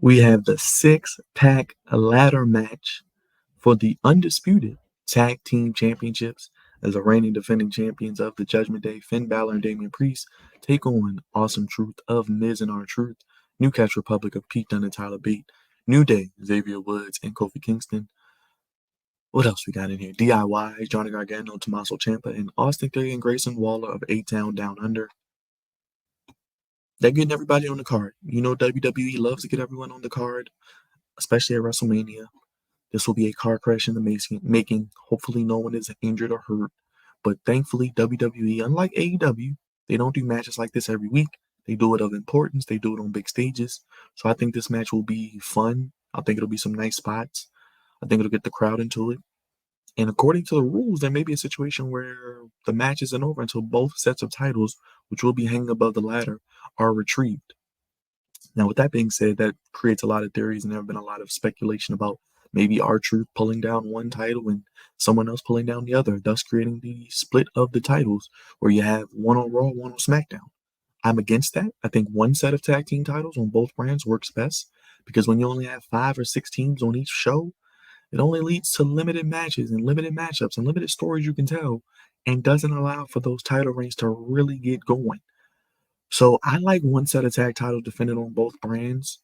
We have the six-pack ladder match for the Undisputed Tag Team Championships as the reigning defending champions of the Judgment Day, Finn Balor and Damian Priest, take on Awesome Truth of Miz and R-Truth, Newcastle Republic of Pete Dunne and Tyler Bate, New Day, Xavier Woods and Kofi Kingston. What else we got in here? DIY, Johnny Gargano, Tommaso Ciampa, and Austin Theory and Grayson Waller of A-Town Down Under. They're getting everybody on the card. You know WWE loves to get everyone on the card, especially at WrestleMania. This will be a car crash in the making. Hopefully no one is injured or hurt. But thankfully, WWE, unlike AEW, they don't do matches like this every week. They do it of importance. They do it on big stages. So I think this match will be fun. I think it'll be some nice spots. I think it'll get the crowd into it. And according to the rules, there may be a situation where the match isn't over until both sets of titles, which will be hanging above the ladder, are retrieved. Now, with that being said, that creates a lot of theories, and there have been a lot of speculation about maybe R-Truth pulling down one title and someone else pulling down the other, thus creating the split of the titles where you have one on Raw, one on SmackDown. I'm against that. I think one set of tag team titles on both brands works best because when you only have 5 or 6 teams on each show, it only leads to limited matches and limited matchups and limited stories you can tell and doesn't allow for those title reigns to really get going. So I like one set of tag titles defended on both brands.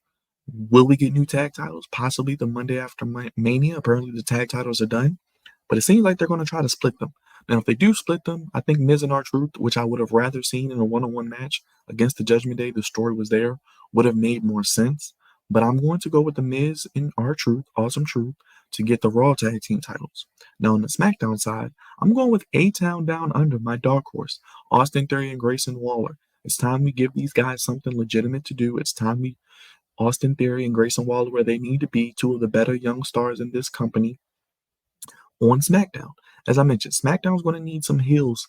Will we get new tag titles? Possibly the Monday after Mania. Apparently the tag titles are done. But it seems like they're going to try to split them. Now, if they do split them, I think Miz and R-Truth, which I would have rather seen in a one-on-one match against the Judgment Day, the story was there, would have made more sense. But I'm going to go with the Miz and R-Truth, Awesome Truth, to get the Raw Tag Team titles. Now, on the SmackDown side, I'm going with A-Town Down Under, my dark horse, Austin Theory and Grayson Waller. It's time we give these guys something legitimate to do. It's time we Austin Theory and Grayson Waller where they need to be, two of the better young stars in this company on SmackDown. As I mentioned, SmackDown's going to need some heels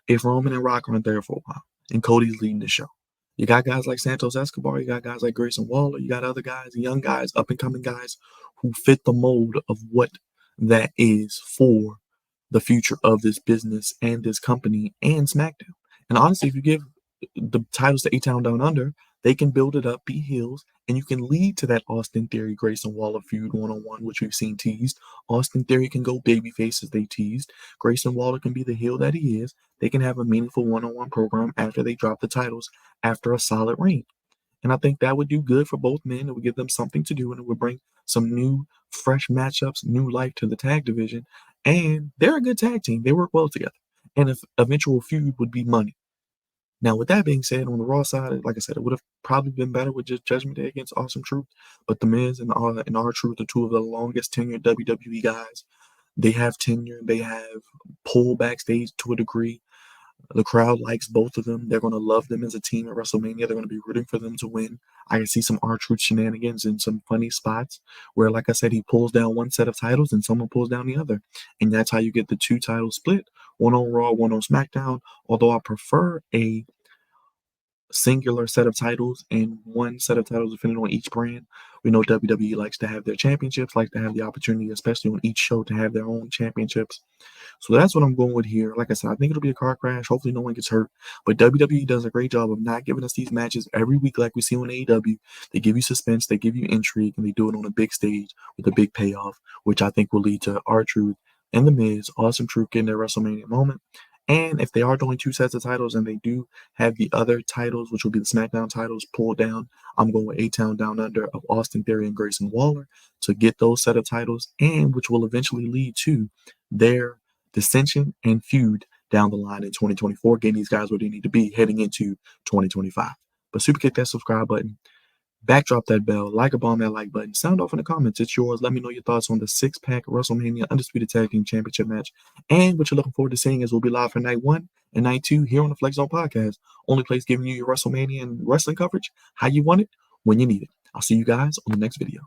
if Roman and Rock aren't there for a while, and Cody's leading the show. You got guys like Santos Escobar, you got guys like Grayson Waller, you got other guys, young guys, up-and-coming guys who fit the mold of what that is for the future of this business and this company and SmackDown. And honestly, if you give the titles to A-Town Down Under, they can build it up, be heels, and you can lead to that Austin Theory, Grayson Waller feud one-on-one, which we've seen teased. Austin Theory can go babyface as they teased. Grayson Waller can be the heel that he is. They can have a meaningful one-on-one program after they drop the titles after a solid reign. And I think that would do good for both men. It would give them something to do, and it would bring some new, fresh matchups, new life to the tag division. And they're a good tag team. They work well together. And if eventual feud would be money. Now, with that being said, on the Raw side, like I said, it would have probably been better with just Judgment Day against Awesome Truth. But the Miz and R-Truth are two of the longest tenured WWE guys. They have tenure. They have pull backstage to a degree. The crowd likes both of them. They're going to love them as a team at WrestleMania. They're going to be rooting for them to win. I can see some R-Truth shenanigans in some funny spots where, like I said, he pulls down one set of titles and someone pulls down the other. And that's how you get the two titles split, one on Raw, one on SmackDown. Although I prefer a singular set of titles and one set of titles depending on each brand. We know WWE likes to have their championships, like to have the opportunity, especially on each show, to have their own championships. So that's what I'm going with here. Like I said, I think it'll be a car crash. Hopefully no one gets hurt. But WWE does a great job of not giving us these matches every week like we see on AEW. They give you suspense, they give you intrigue, and they do it on a big stage with a big payoff, which I think will lead to R-Truth and The Miz, Awesome Truth getting their WrestleMania moment. And if they are doing two sets of titles and they do have the other titles, which will be the SmackDown titles, pulled down, I'm going with A-Town Down Under of Austin Theory and Grayson Waller to get those set of titles, and which will eventually lead to their dissension and feud down the line in 2024, getting these guys where they need to be heading into 2025. But super kick that subscribe button. Backdrop that bell, like a bomb that like button, sound off in the comments. It's yours. Let me know your thoughts on the six-pack WrestleMania Undisputed Tag Team Championship match and what you're looking forward to seeing as we'll be live for night 1 and night 2 here on the Flex Zone Podcast. Only place giving you your WrestleMania and wrestling coverage how you want it, when you need it. I'll see you guys on the next video.